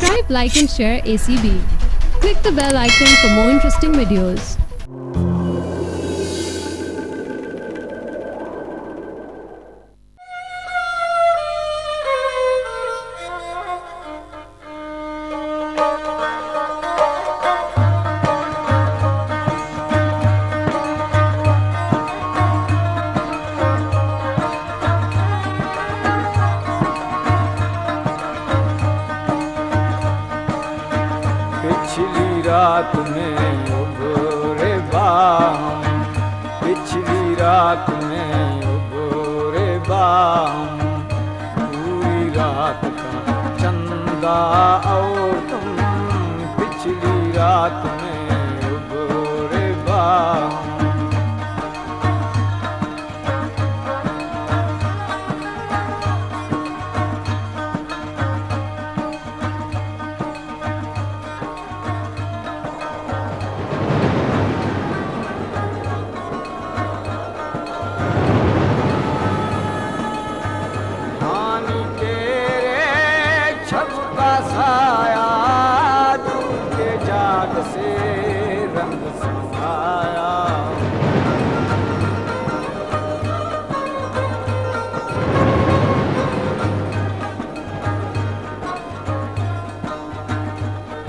Subscribe, like and share ACB. Click the bell icon for more interesting videos. पिछली रात में उगोरे balm, पिछली रात में उगोरे बाम, पूरी रात का चंदा और तुम, पिछली रात में उगोरे बाम। साया दूर के जाग से रंग समाया,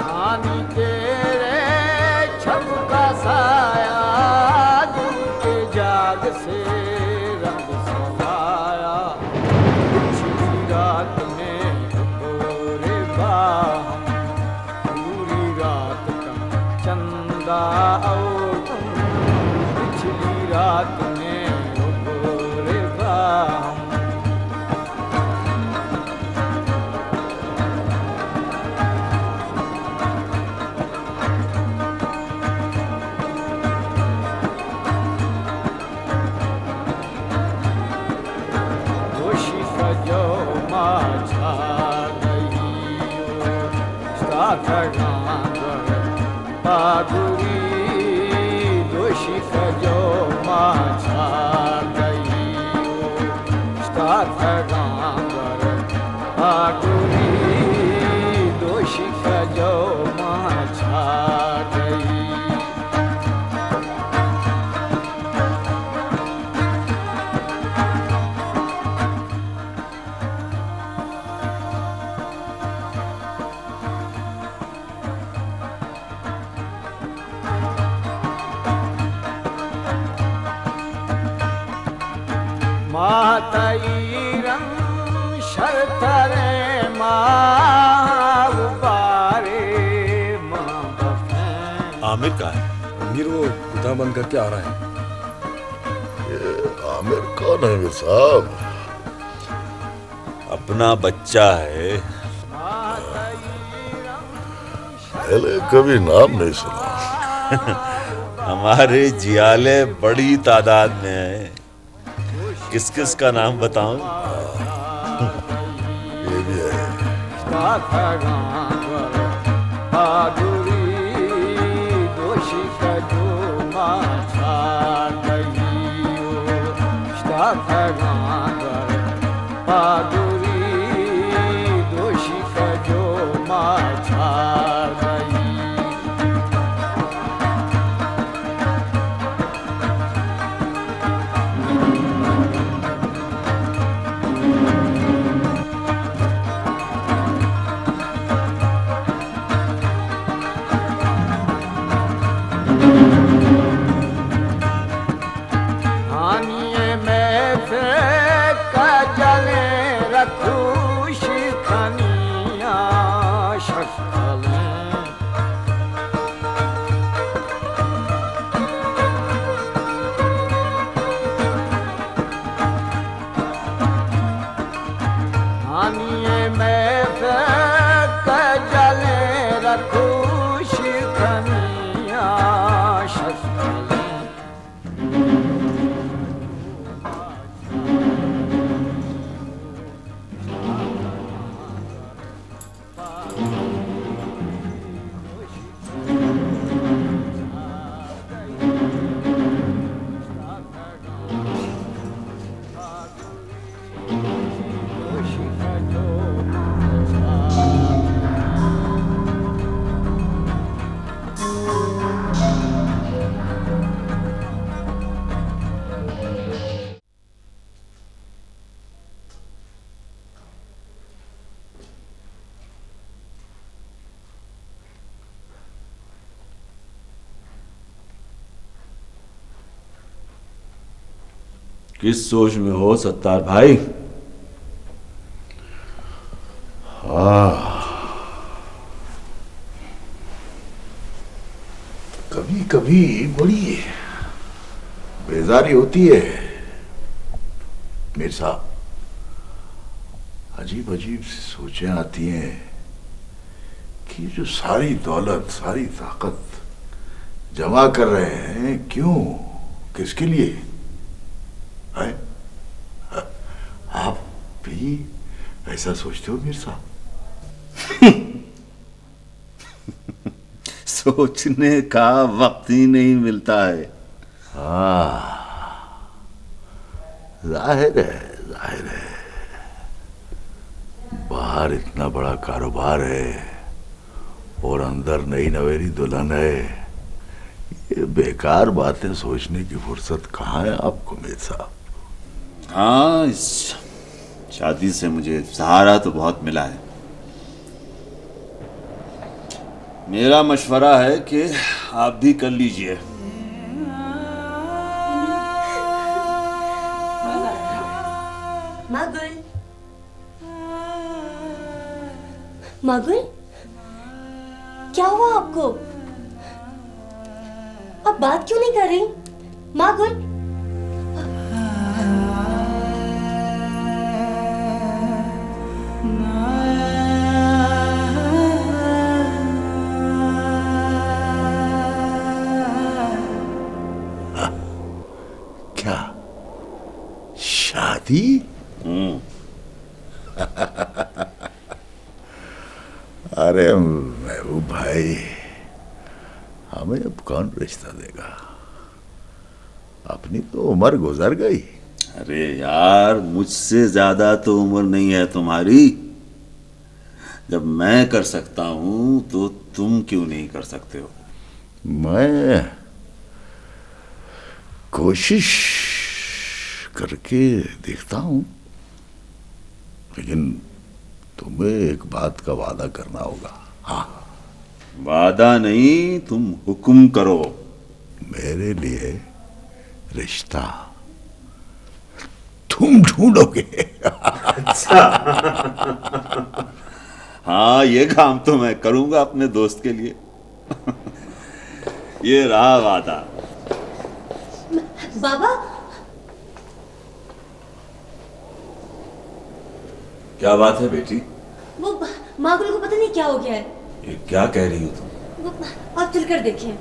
हानि तेरे छब का साया दूर के जाग से रंग समाया। पिछली रात में पूरी रात का चंदा और तुम, पिछली रात में उगोरे बाम। दोषी सजो माझा पागुरी, दोषी सजो माझा गईयो, गांगर पागुरी, दोषी सजो माझा गई। मातई रंग शरतरे मारे आमिर का है। आमिर वो गुदा बंद करके आ रहा है। ये आमिर कौन है मेरे साहब? अपना बच्चा है। पहले कभी नाम नहीं सुना। हमारे जियाले बड़ी तादाद में है। किस किस का नाम बताऊं? ये भी है। दोषी सजो माझा गईयो, पागुरी, दोषी सजो माझा गई। किस सोच में हो सत्तार भाई? कभी कभी बड़ी बेजारी होती है मेरे साहब। अजीब अजीब सी सोचें आती हैं कि जो सारी दौलत सारी ताकत जमा कर रहे हैं, क्यों, किसके लिए है? आप भी ऐसा सोचते हो मीर साहब? सोचने का वक्त ही नहीं मिलता है। जाहिर है बाहर इतना बड़ा कारोबार है और अंदर नई नवेली दुल्हन है, ये बेकार बातें सोचने की फुर्सत कहाँ है आपको मीर साहब? हाँ, इस शादी से मुझे सहारा तो बहुत मिला है। मेरा मशवरा है कि आप भी कर लीजिए। मागुल, मागुल, क्या हुआ आपको? आप बात क्यों नहीं कर रही? मागुल, क्या शादी? अरे महबूब भाई, हमें अब कौन रिश्ता देगा? अपनी तो उम्र गुजर गई। अरे यार, मुझसे ज्यादा तो उम्र नहीं है तुम्हारी। जब मैं कर सकता हूं तो तुम क्यों नहीं कर सकते हो? मैं कोशिश करके देखता हूं, लेकिन तुम्हें एक बात का वादा करना होगा। हाँ, वादा नहीं, तुम हुक्म करो। मेरे लिए रिश्ता तुम ढूंढोगे? हाँ, ये काम तो मैं करूंगा अपने दोस्त के लिए। ये रहा वादा। बाबा, क्या बात है बेटी? वो मागुल को पता नहीं क्या हो गया है। ये क्या कह रही हो तुम? वो आप चलकर देखें।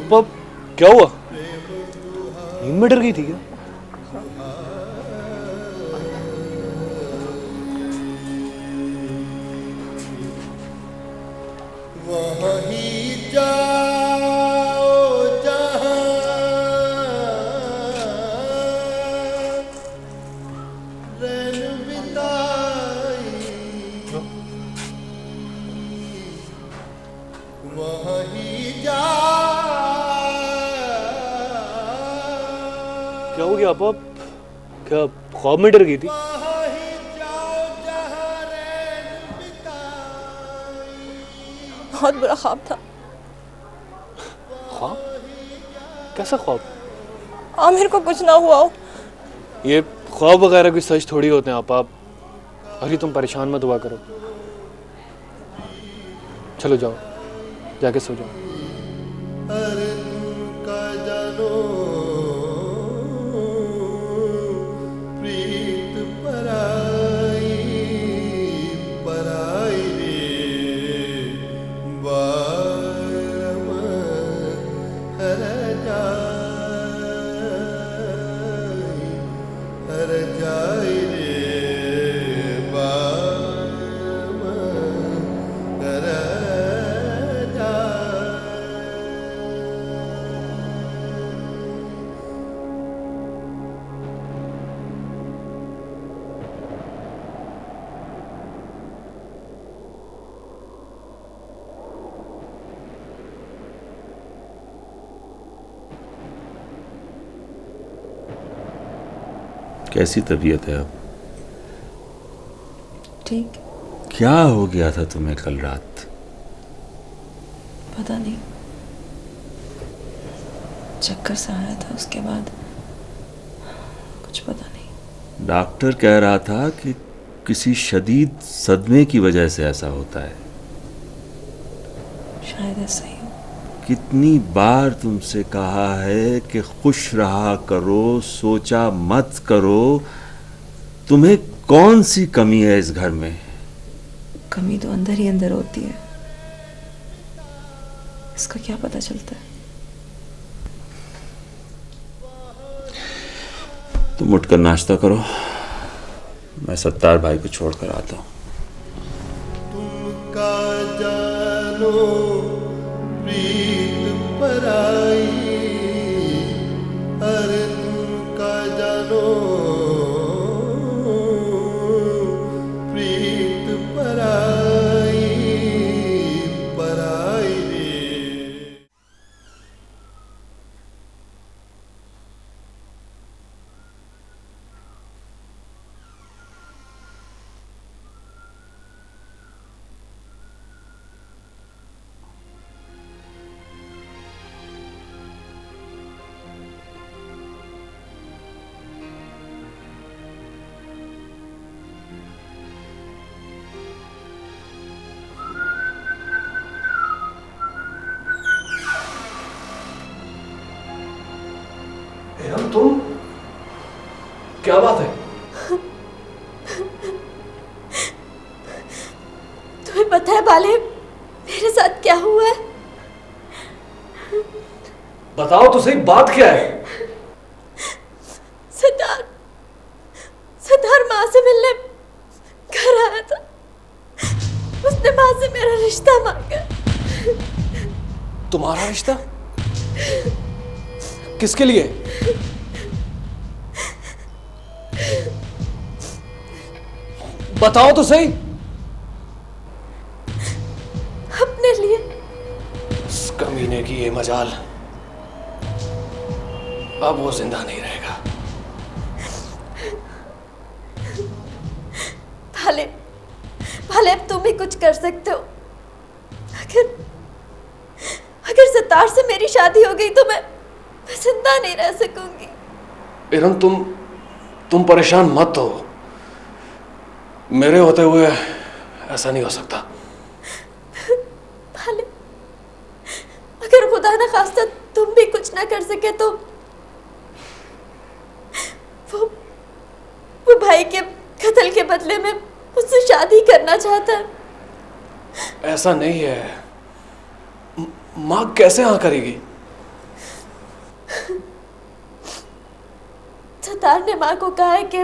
अब क्या हुआ? नींद में डर गई थी क्या? क्या हो गया आप? क्या ख्वाब में डर गई थी? बहुत बुरा ख्वाब था। ख्वाब? कैसा ख्वाब? आमिर को कुछ ना हुआ हो। ये ख्वाब वगैरह कोई सच थोड़ी होते हैं आप। अरे तुम परेशान मत हुआ करो। चलो जाओ, जाके सो जाओ। कैसी तबीयत है अब? ठीक। क्या हो गया था तुम्हें कल रात? पता नहीं, चक्कर सा आया था, उसके बाद कुछ पता नहीं। डॉक्टर कह रहा था कि किसी शदीद सदमे की वजह से ऐसा होता है। शायद ऐसा ही हो। कितनी बार तुमसे कहा है कि खुश रहा करो, सोचा मत करो। तुम्हें कौन सी कमी है इस घर में? कमी तो अंदर ही अंदर होती है, इसका क्या पता चलता है? तुम उठकर नाश्ता करो, मैं सत्तार भाई को छोड़कर आता हूँ। तुमका जानो प्रीत पराई, अरे तुमका जानो प्रीत पराई, पराई रे। तुम, क्या बात है? तुम्हें पता है बाले, मेरे साथ क्या हुआ है? बताओ तो सही, बात क्या है? सितार सितार माँ से मिलने घर आया था। उसने माँ से मेरा रिश्ता मांगा। तुम्हारा रिश्ता? किसके लिए? बताओ तो सही। अपने लिए। इस कमीने की ये मजाल, अब वो जिंदा नहीं रहेगा। भाले भाले, अब तुम ही कुछ कर सकते हो। अगर अगर सितार से मेरी शादी हो गई तो मैं जिंदा नहीं रह सकूंगी। इरम, तुम परेशान मत हो। मेरे होते हुए ऐसा नहीं हो सकता। भाले, अगर खुदा न खास्ता तुम भी कुछ ना कर सके तो वो भाई के कत्ल के बदले में मुझसे शादी करना चाहता है। ऐसा नहीं है। माँ कैसे हाँ करेगी? सतार ने माँ को कहा है कि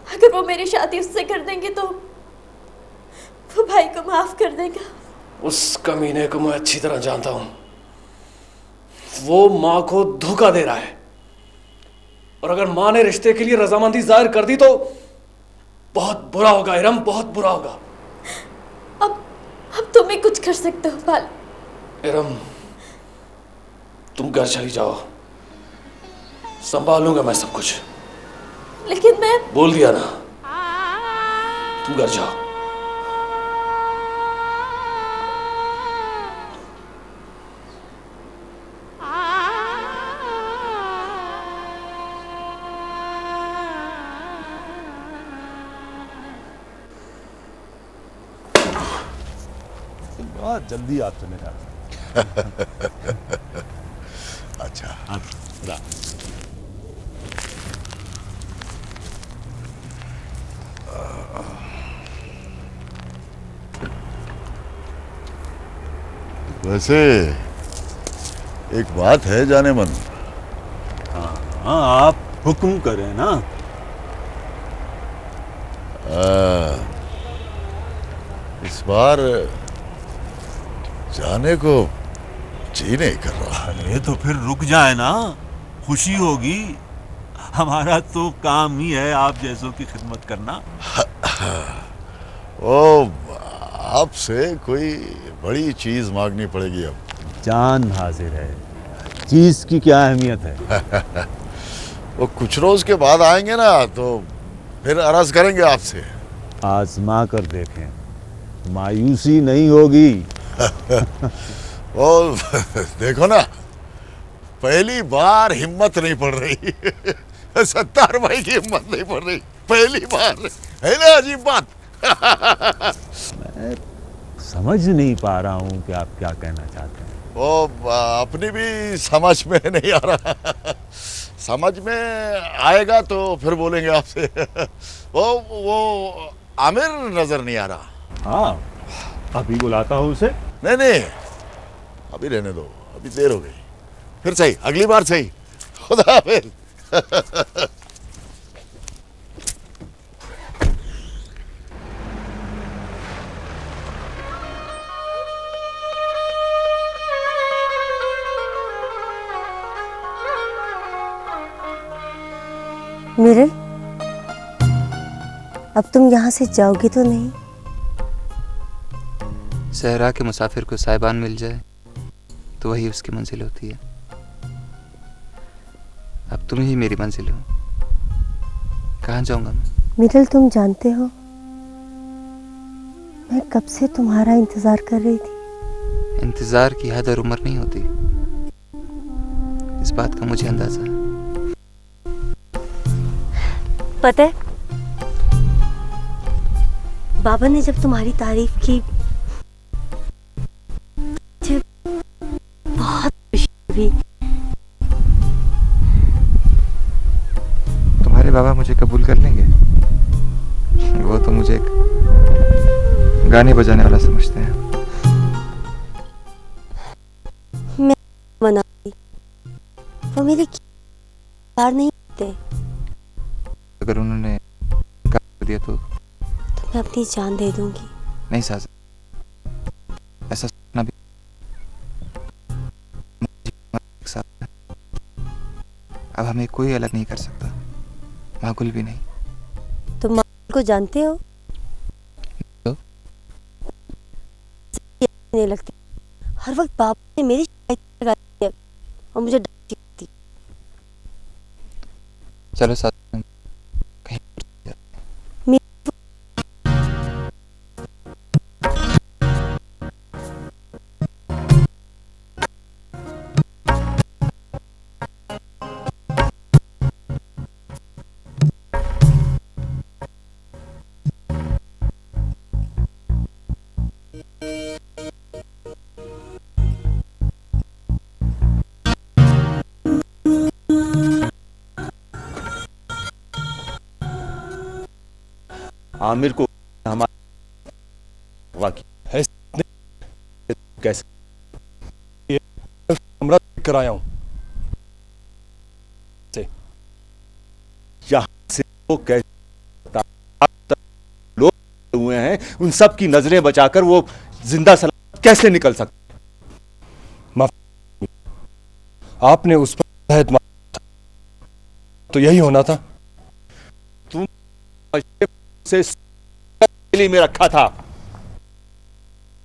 अगर वो मेरी शादी उससे कर देंगे तो वो भाई को माफ कर देगा। उस कमीने को मैं अच्छी तरह जानता हूं। वो माँ को धोखा दे रहा है, और अगर माँ ने रिश्ते के लिए रजामंदी जाहिर कर दी तो बहुत बुरा होगा इरम, बहुत बुरा होगा। अब तुम ही कुछ कर सकते हो पाल। इरम, तुम घर चली जाओ, संभालूंगा मैं सब कुछ। लेकिन मैं बोल दिया ना, तुम घर जाओ। बहुत जल्दी आप चले जाते। अच्छा, वैसे एक बात है जाने मन। हाँ, आप हुक्म करें ना। इस बार जाने को जी नहीं कर रहा। अरे तो फिर रुक जाए ना, खुशी होगी। हमारा तो काम ही है आप जैसों की खिदमत करना। ओ, आपसे कोई बड़ी चीज मांगनी पड़ेगी अब। जान हाजिर है, चीज की क्या अहमियत है। वो कुछ रोज के बाद आएंगे ना तो फिर अर्ज करेंगे आपसे। आजमा कर देखें, मायूसी नहीं होगी। ओ देखो ना, पहली बार हिम्मत नहीं पड़ रही। सत्तार भाई की हिम्मत नहीं पड़ रही, पहली बार है ना। अजीब बात। मैं समझ नहीं पा रहा हूँ कि आप क्या कहना चाहते हैं। वो अपनी भी समझ में नहीं आ रहा। समझ में आएगा तो फिर बोलेंगे आपसे। वो आमिर नजर नहीं आ रहा। हाँ, अभी बुलाता हूँ उसे। नहीं नहीं, अभी रहने दो, अभी देर हो गई। फिर सही, अगली बार सही। खुदा हाफिज। मिरल, अब तुम यहाँ से जाओगी तो नहीं? सहरा के मुसाफिर को साहिबान मिल जाए तो वही उसकी मंजिल होती है। अब तुम ही मेरी मंजिल हो। कहाँ जाऊंगा मैं? मिरल, तुम जानते हो मैं कब से तुम्हारा इंतजार कर रही थी। इंतजार की हद और उम्र नहीं होती, इस बात का मुझे अंदाजा है। पता है, बाबा ने जब तुम्हारी तारीफ की मुझे बहुत खुशी हुई। तुम्हारे बाबा मुझे कबूल कर लेंगे? वो तो मुझे एक गाने बजाने वाला समझते हैं। मैं मनाती, वो मेरे प्यार नहीं करते। अगर उन्होंने कर दिया तो मैं अपनी जान दे दूंगी। नहीं साज, ऐसा सोचना भी एक साथ है। अब हमें कोई अलग नहीं कर सकता, माकुल भी नहीं। तुम माकुल को जानते हो? तो? नहीं लगती, हर वक्त बाबा ने मेरी शिकायत लगाती है और मुझे डांटती थी। चलो साथ आमिर को हमारा कैसे कमरा कराया हूं यहाँ से वो कैसे लोग हुए हैं, उन सब की नजरें बचाकर वो जिंदा सलामत कैसे निकल सकते? आपने उस पर शहद मारा था, तो यही होना था। तुम से में रखा था।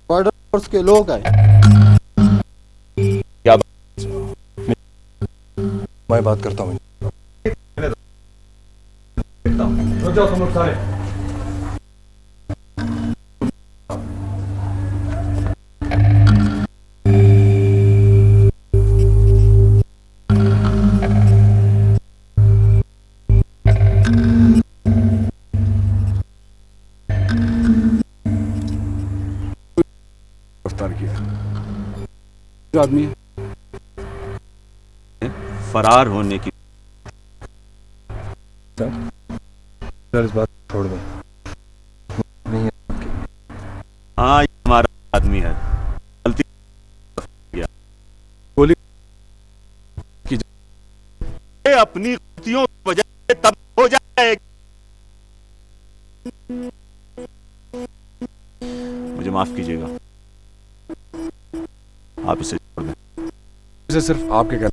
मर्डर फोर्स के लोग आए। क्या मैं बात करता हूँ। जाओ तुम लोग सारे। गिरफ्तार किया जो आदमी है फरार होने की। सर इस बात छोड़ दो, नहीं है आपकी। हाँ, ये हमारा आदमी है, गलती किया। गोली की अपनी गलतियों की वजह से तब हो जाएगी। मुझे माफ कीजिएगा, आप इसे छोड़ दें। इसे सिर्फ आपके कहना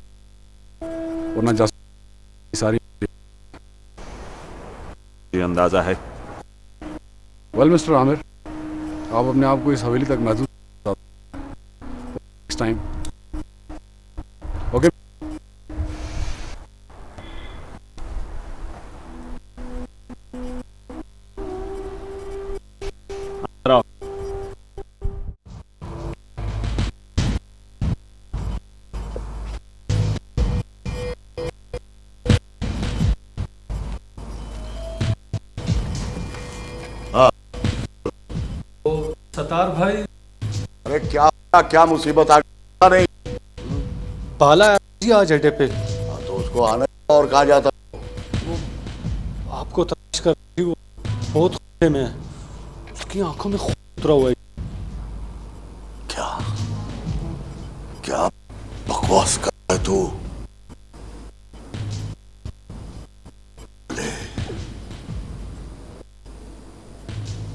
वरना जा सारी अंदाजा है। वेल मिस्टर आमिर, आप अपने आप को इस हवेली तक महदूद नेक्स्ट टाइम। ओके सतार भाई, अरे क्या मुसीबत आ नहीं। पाला जी आज अड्डे पे। तो उसको आने और कहा जाता। आपको तलाश कर रही, वो बहुत खुशे में है। उसकी आंखों में खून उतरा हुआ है। क्या बकवास कर रहा है तू?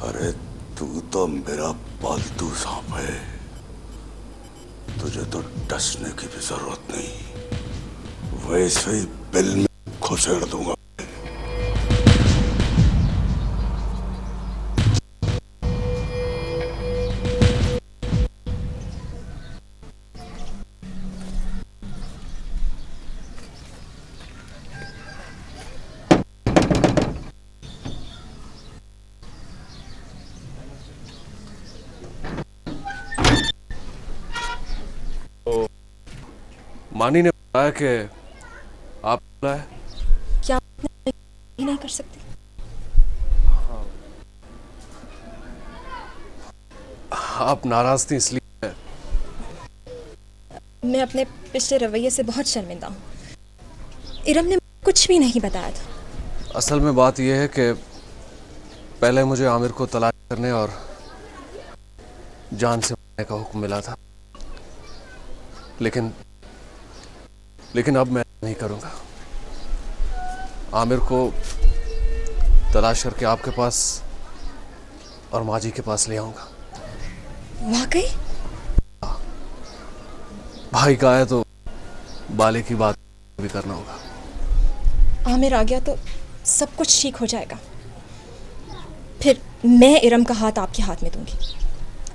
अरे तू तो मेरा पालतू सांप है, तुझे तो डसने की भी जरूरत नहीं, वैसे ही बिल में घुसेड़ दूंगा। मानी ने बताया कि आप है। क्या ही नहीं कर सकती? आप नाराज थी इसलिए। मैं अपने पिछले रवैये से बहुत शर्मिंदा हूँ। इरम ने कुछ भी नहीं बताया था। असल में बात यह है कि पहले मुझे आमिर को तलाश करने और जान से मारने का हुक्म मिला था, लेकिन अब मैं नहीं करूंगा। आमिर को तलाश करके आपके पास और माँ जी के पास ले आऊंगा। वाकई? भाई का है तो बाले की बात भी करना होगा। आमिर आ गया तो सब कुछ ठीक हो जाएगा। फिर मैं इरम का हाथ आपके हाथ में दूंगी।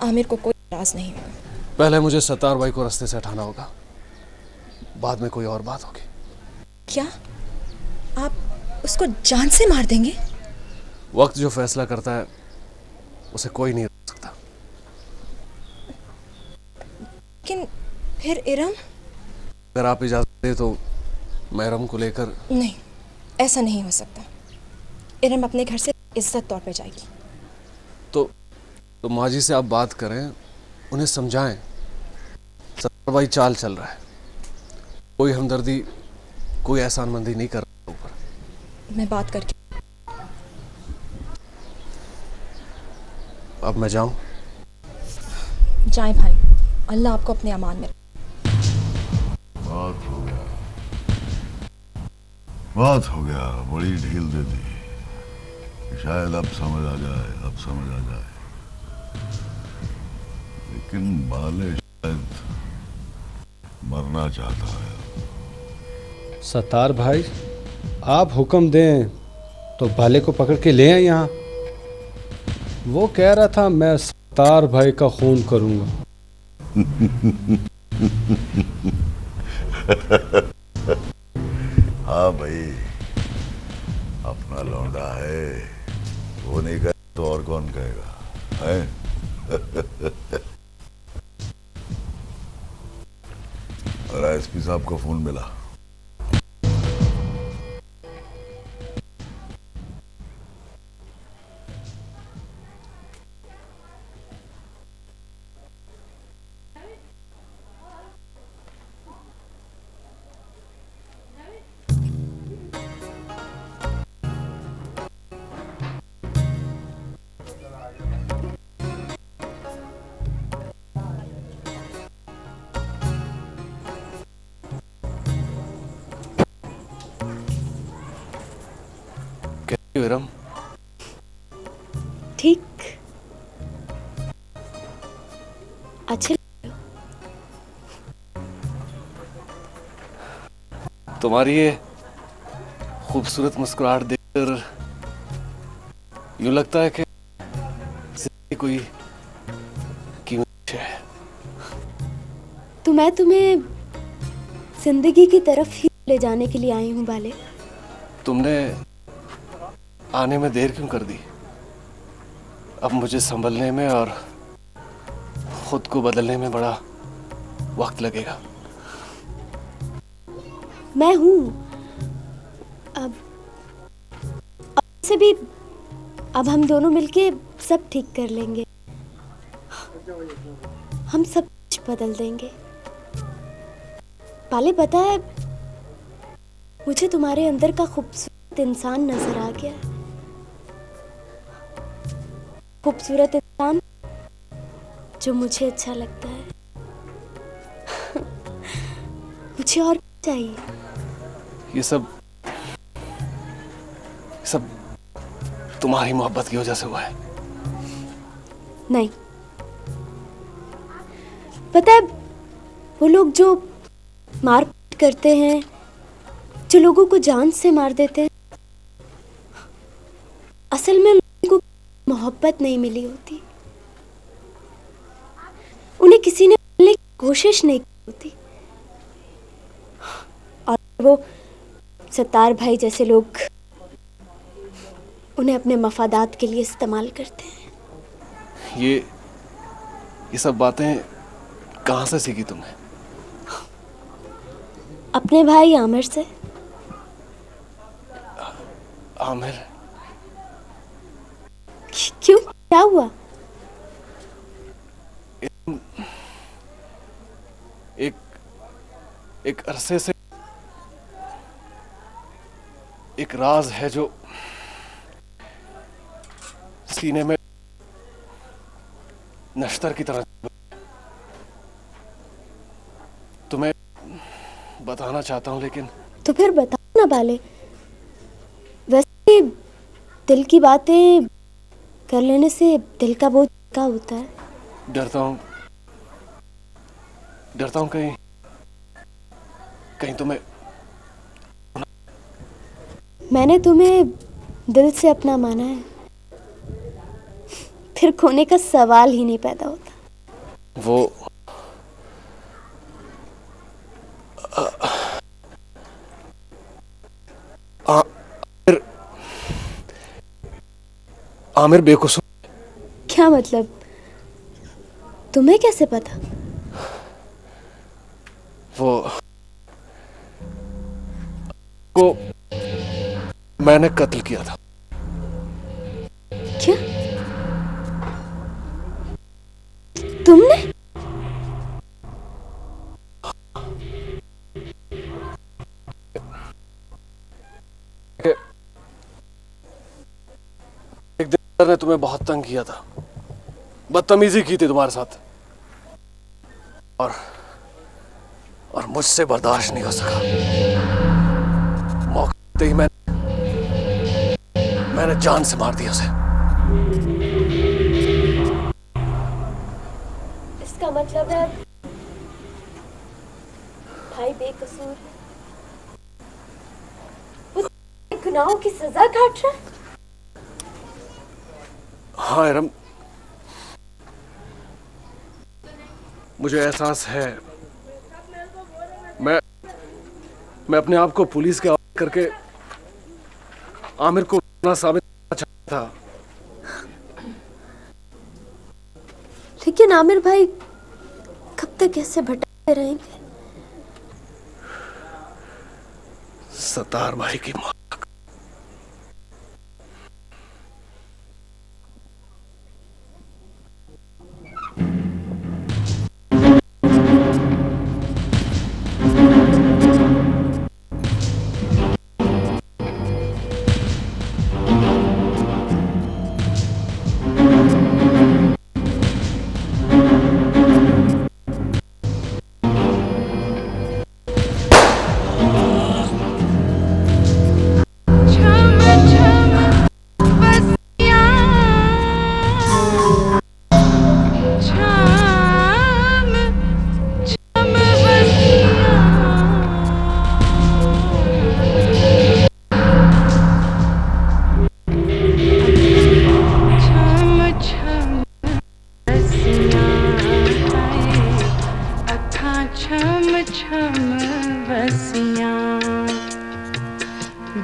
आमिर को कोई इतराज नहीं होगा। पहले मुझे सत्तार भाई को रास्ते से हटाना होगा, बाद में कोई और बात होगी। क्या आप उसको जान से मार देंगे? वक्त जो फैसला करता है उसे कोई नहीं रोक सकता। लेकिन फिर इरम? अगर आप इजाजत दे तो मैं इरम को लेकर। नहीं, ऐसा नहीं हो सकता। इरम अपने घर से इज्जत तौर पे जाएगी। तो माँ जी से आप बात करें, उन्हें समझाएं सत्तार भाई चाल चल रहा है, कोई हमदर्दी कोई एहसानमंदी नहीं कर रहा ऊपर। मैं बात करके। अब मैं जाऊं? जाएं भाई, अल्लाह आपको अपने अमान में। बहुत हो गया, बड़ी ढील दे दी। शायद अब समझ आ जाए। लेकिन बाले शायद मरना चाहता है। सत्तार भाई, आप हुक्म दें तो भाले को पकड़ के ले आए यहाँ। वो कह रहा था मैं सत्तार भाई का खून करूँगा। हाँ भाई, अपना लौंडा है, वो नहीं कहे तो और कौन कहेगा, है? और एसपी साहब को फोन मिला? विरम, ठीक, अच्छे लग रहे हो। तुम्हारी ये खूबसूरत मुस्कुराहट देखकर यूं लगता है कि जिंदगी कोई कीमत है। तो मैं तुम्हें जिंदगी की तरफ ही ले जाने के लिए आई हूँ बाले। तुमने आने में देर क्यों कर दी? अब मुझे संभलने में और खुद को बदलने में बड़ा वक्त लगेगा। मैं हूँ अब से भी। अब हम दोनों मिलके सब ठीक कर लेंगे। हम सब कुछ बदल देंगे। बाले, पता है, मुझे तुम्हारे अंदर का खूबसूरत इंसान नजर आ गया है। खूबसूरत इंसान जो मुझे अच्छा लगता है। मुझे और क्या चाहिए? ये सब तुम्हारी मोहब्बत की वजह से हुआ है। नहीं, पता है, वो लोग जो मारपीट करते हैं, जो लोगों को जान से मार देते हैं, असल में लोगों को मोहब्बत नहीं मिली होती। उन्हें किसी ने मिलने की कोशिश नहीं की होती। और वो सत्तार भाई जैसे लोग उन्हें अपने मफादात के लिए इस्तेमाल करते हैं। ये सब बातें कहाँ से सीखी तुमने? अपने भाई आमिर से। आमिर? क्यों, क्या हुआ? एक अरसे से एक राज है जो सीने में नश्तर की तरह तुम्हें बताना चाहता हूं, लेकिन तो फिर बताओ ना बाले। वैसे दिल की बातें कर लेने से दिल का बोझ हल्का होता है। डरता हूं कहीं तुम्हें। मैंने तुम्हें दिल से अपना माना है, फिर खोने का सवाल ही नहीं पैदा होता। वो आमिर बेकसूर। क्या मतलब? तुम्हें कैसे पता? को मैंने कत्ल किया था। क्या? तुमने? एक दिन ने तुम्हें बहुत तंग किया था, बदतमीजी की थी तुम्हारे साथ, और मुझसे बर्दाश्त नहीं हो सका। मौका देते ही मैंने जान से मार दिया उसे। इसका मतलब है भाई बेकसूर है, वो गुनाहों की सजा काट रहा है। हाँ इरम, मुझे एहसास है मैं अपने आप को पुलिस के हवाले करके आमिर को अपना साबित करना चाहता था। लेकिन आमिर भाई कब तक ऐसे भटकते रहेंगे? सतार भाई की मौत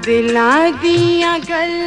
दिला दिया गल